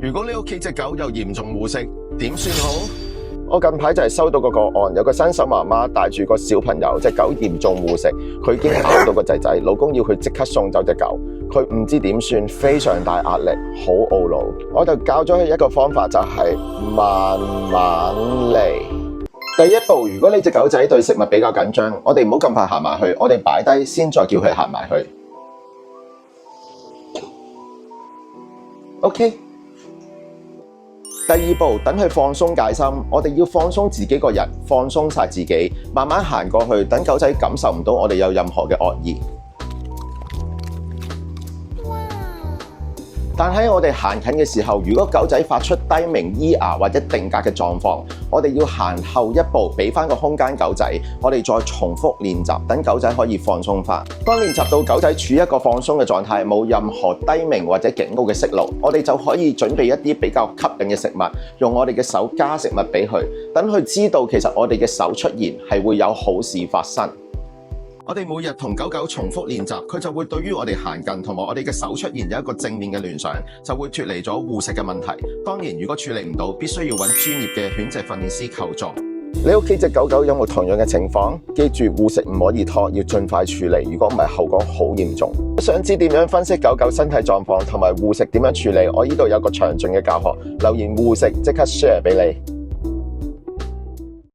如果你屋企隻狗有嚴重護食，點算好？我近排就係收到個案，有個新手媽媽帶住個小朋友，隻狗嚴重護食，佢已經咬到個仔仔，老公要佢即刻送走隻狗，佢唔知點算，非常大壓力，好懊惱。我就教咗佢一個方法，就係慢慢嚟。第一步，如果你隻狗仔對食物比較緊張，我哋唔好咁快行埋去，我哋擺低先再叫佢行埋去。OK。第二步，等佢放鬆戒心，我哋要放鬆自己個人，放鬆晒自己，慢慢行過去，等狗仔感受唔到我哋有任何嘅惡意。但喺我哋行近嘅時候，如果狗仔發出低鳴、咿牙或者定格嘅狀況，我哋要行後一步，俾翻個空間狗仔，我哋再重複練習，等狗仔可以放鬆翻。當練習到狗仔處於一個放鬆嘅狀態，冇任何低鳴或者警告嘅息怒，我哋就可以準備一啲比較吸引嘅食物，用我哋嘅手加食物俾佢，等佢知道其實我哋嘅手出現係會有好事發生。我哋每日同狗狗重複練習，佢就會對於我哋行近同埋我哋嘅手出現有一個正面嘅聯想，就會脫離咗護食嘅問題。當然，如果處理唔到，必須要揾專業嘅犬隻訓練師求助。你屋企隻狗狗有冇同樣嘅情況？記住護食唔可以拖，要盡快處理，如果唔係後果好嚴重。想知點樣分析狗狗身體狀況同埋護食點樣處理？我呢度有個詳盡嘅教學，留言護食即刻 share 俾你。